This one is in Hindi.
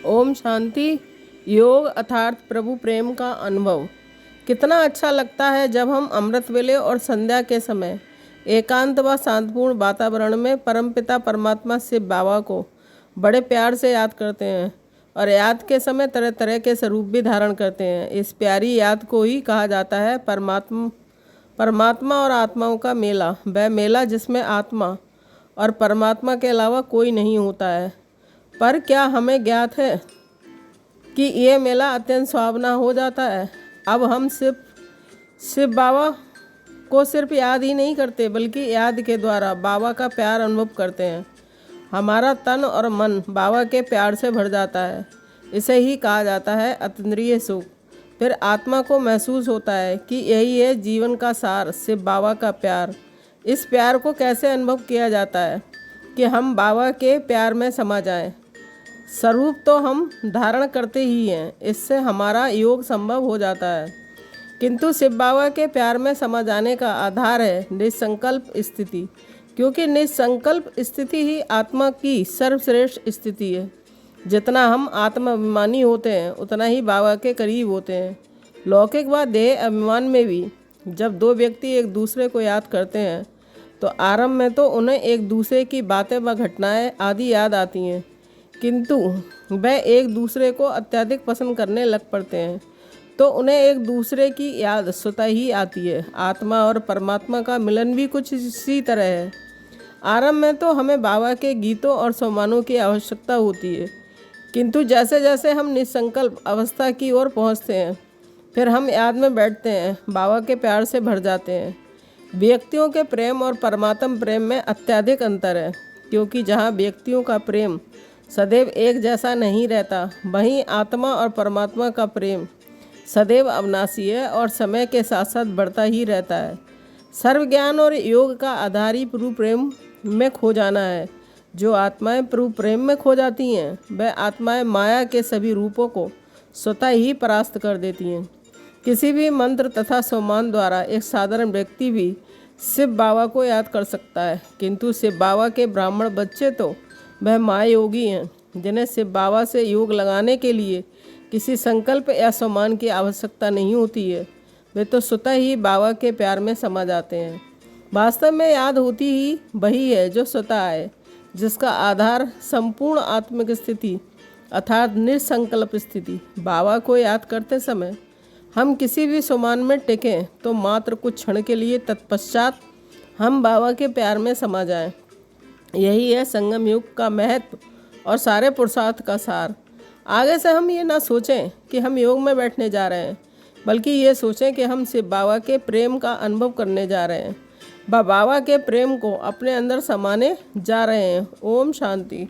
ओम शांति। योग अर्थात प्रभु प्रेम का अनुभव। कितना अच्छा लगता है जब हम अमृत वेले और संध्या के समय एकांत व शांतिपूर्ण वातावरण में परमपिता परमात्मा शिव बाबा को बड़े प्यार से याद करते हैं और याद के समय तरह तरह के स्वरूप भी धारण करते हैं। इस प्यारी याद को ही कहा जाता है परमात्मा और आत्माओं का मेला। वह मेला जिसमें आत्मा और परमात्मा के अलावा कोई नहीं होता है। पर क्या हमें ज्ञात है कि ये मेला अत्यंत सुहावना हो जाता है। अब हम शिव बाबा को सिर्फ याद ही नहीं करते बल्कि याद के द्वारा बाबा का प्यार अनुभव करते हैं। हमारा तन और मन बाबा के प्यार से भर जाता है। इसे ही कहा जाता है अतीन्द्रिय सुख। फिर आत्मा को महसूस होता है कि यही है जीवन का सार, शिव बाबा का प्यार। इस प्यार को कैसे अनुभव किया जाता है कि हम बाबा के प्यार में समा जाएं। स्वरूप तो हम धारण करते ही हैं, इससे हमारा योग संभव हो जाता है। किंतु शिव बाबा के प्यार में समा जाने का आधार है निसंकल्प स्थिति, क्योंकि निसंकल्प स्थिति ही आत्मा की सर्वश्रेष्ठ स्थिति है। जितना हम आत्माभिमानी होते हैं उतना ही बाबा के करीब होते हैं। लौकिक व देह अभिमान में भी जब दो व्यक्ति एक दूसरे को याद करते हैं तो आरंभ में तो उन्हें एक दूसरे की बातें व घटनाएं आदि याद आती हैं, किंतु वह एक दूसरे को अत्यधिक पसंद करने लग पड़ते हैं तो उन्हें एक दूसरे की याद स्वतः ही आती है। आत्मा और परमात्मा का मिलन भी कुछ इसी तरह है। आरंभ में तो हमें बाबा के गीतों और सम्मानों की आवश्यकता होती है, किंतु जैसे जैसे हम निसंकल्प अवस्था की ओर पहुँचते हैं फिर हम याद में बैठते हैं, बाबा के प्यार से भर जाते हैं। व्यक्तियों के प्रेम और परमात्म प्रेम में अत्यधिक अंतर है, क्योंकि जहाँ व्यक्तियों का प्रेम सदैव एक जैसा नहीं रहता, वहीं आत्मा और परमात्मा का प्रेम सदैव अविनाशी है और समय के साथ साथ बढ़ता ही रहता है। सर्वज्ञान और योग का आधार ही प्रभु प्रेम में खो जाना है। जो आत्माएं प्रभु प्रेम में खो जाती हैं वह आत्माएं माया के सभी रूपों को स्वतः ही परास्त कर देती हैं। किसी भी मंत्र तथा सम्मान द्वारा एक साधारण व्यक्ति भी शिव बाबा को याद कर सकता है, किंतु शिव बाबा के ब्राह्मण बच्चे तो वह महायोगी हैं, जिन्हें शिव बाबा से योग लगाने के लिए किसी संकल्प या सम्मान की आवश्यकता नहीं होती है। वे तो स्वतः ही बाबा के प्यार में समा जाते हैं। वास्तव में याद होती ही वही है जो स्वतः आए, जिसका आधार संपूर्ण आत्मिक स्थिति अर्थात निसंकल्प स्थिति। बाबा को याद करते समय हम किसी भी सम्मान में टिकें तो मात्र कुछ क्षण के लिए, तत्पश्चात हम बाबा के प्यार में समा जाएं। यही है संगम युग का महत्व और सारे पुरुषार्थ का सार। आगे से हम ये ना सोचें कि हम योग में बैठने जा रहे हैं, बल्कि ये सोचें कि हम शिव बाबा के प्रेम का अनुभव करने जा रहे हैं, बाबा के प्रेम को अपने अंदर समाने जा रहे हैं। ओम शांति।